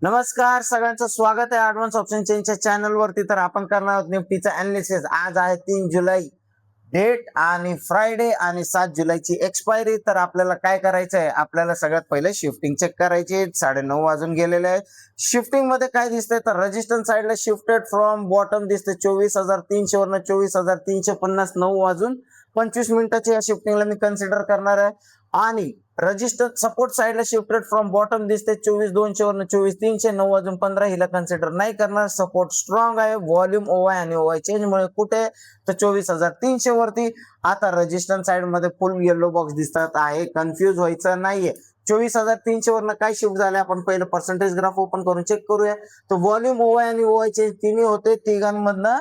नमस्कार, सगळ्यांचं स्वागत आहे ऍडव्हान्स ऑप्शन चेंजच्या चॅनल वरती. तर आपण करणार आहोत निफ्टीचा अनालिसिस. आज आहे 3 जुलै डेट आणि फ्रायडे आणि 7 जुलैची एक्सपायरी. तर आपल्याला काय करायचं आहे, आपल्याला सगळ्यात पहिले शिफ्टिंग चेक करायची. 9:30 वाजून गेलेले आहेत. शिफ्टिंग मध्ये काय दिसतंय तर रेजिस्टन्स साइडला शिफ्टेड फ्रॉम बॉटम दिसते 24,300 वरनं 24,350 9 वाजून 25 मिनिटाची या शिफ्टिंगला मी कन्सिडर करणार आहे. आणि रजिस्टर सपोर्ट साइडला शिफ्टेड फ्रॉम बॉटम दिसते 24,200 वरनं 24,300 9 वाजून 15 हिला कन्सिडर नाही करणार. सपोर्ट स्ट्रॉंग आहे. व्हॉल्यूम ओवाय आणि ओवाय चेंज मुळे कुठे तर 24,300 वरती. आता रजिस्टन्स साइड मध्ये फुल येलो बॉक्स दिसतात आहे, कन्फ्युज व्हायचं नाहीये. 24,300 वरनं काय शिफ्ट झाले आपण पहिलं पर्सेंटेज ग्राफ ओपन करून चेक करूया. तर व्हॉल्यूम ओवाय आणि ओवाय चेंज तिन्ही होते. तिघांमधनं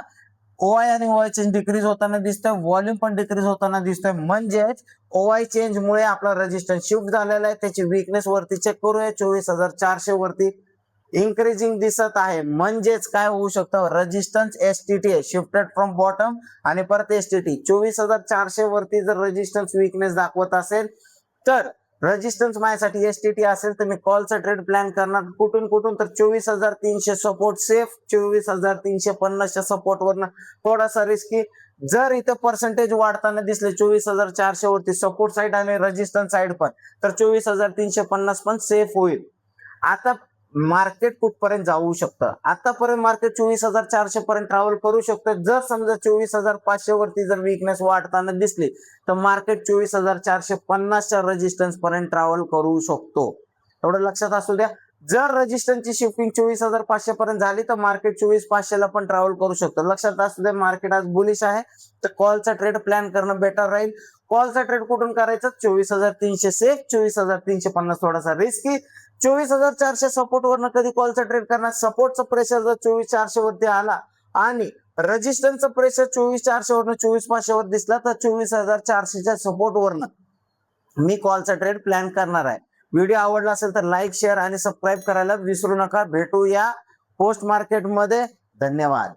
ओआय आणि ओआय चेंज डिक्रीज होताना दिसतंय, व्हॉल्यूम पण डिक्रीज होताना दिसतंय. म्हणजेच ओआय चेंज मुळे आपला रेजिस्टन्स शिफ्ट झालेला आहे. त्याची वीकनेस वरती चेक करूया. 24,400 वरती इन्क्रीजिंग दिसत आहे. म्हणजेच काय होऊ शकतं, रेजिस्टन्स एसटीटी आहे शिफ्टेड फ्रॉम बॉटम आणि परत एसटीटी 24,400 वरती जर रेजिस्टन्स वीकनेस दाखवत असेल तर रेजिस्टन्स माझ्यासाठी एसटीटी असेल तर मी कॉलचा ट्रेड प्लॅन करणार. कुठून तर 24,300 सपोर्ट सेफ, 24,350च्या सपोर्ट वरनं थोडासा रिस्की. जर इथे पर्सेंटेज वाढताना दिसले 24,400 वरती सपोर्ट साइड आणि रेजिस्टन्स साइड पण, तर 24,350 पण सेफ होईल. आता मार्केट कुठपर्यंत जाऊ शकतं, आतापर्यंत मार्केट 24,400 पर्यंत ट्रॅव्हल करू शकतं. जर समजा 24,500 वरती जर वीकनेस वाढताना दिसली तर मार्केट 24,450च्या रेजिस्टन्स पर्यंत ट्रॅव्हल करू शकतो. एवढं लक्षात असू द्या. जर रेजिस्टन्सची शिफ्टिंग 24,500 पर्यंत झाली तर मार्केट 24,500 ला पण ट्रॅव्हल करू शकतो. लक्षात असू द्या, मार्केट आज बुलिश आहे तर कॉलचा ट्रेड प्लॅन करणं बेटर राहील. कॉलचा ट्रेड कुठून करायचा, 24,300 सेफ, 24,350 थोडासा रिस्की. 24,400 सपोर्ट वरनं कधी कॉलचा ट्रेड करणार. सपोर्टचा प्रेशर जर 24,400 वरती आला आणि रेजिस्टन्सचा प्रेशर 24,400 वरनं 24,500 वर दिसला तर 24,400च्या सपोर्ट वरनं मी कॉलचा ट्रेड प्लॅन करणार आहे. व्हिडिओ आवडला असेल तर लाईक, शेअर आणि सबस्क्राईब करायला विसरू नका. भेटूया पोस्ट मार्केट मध्ये. धन्यवाद.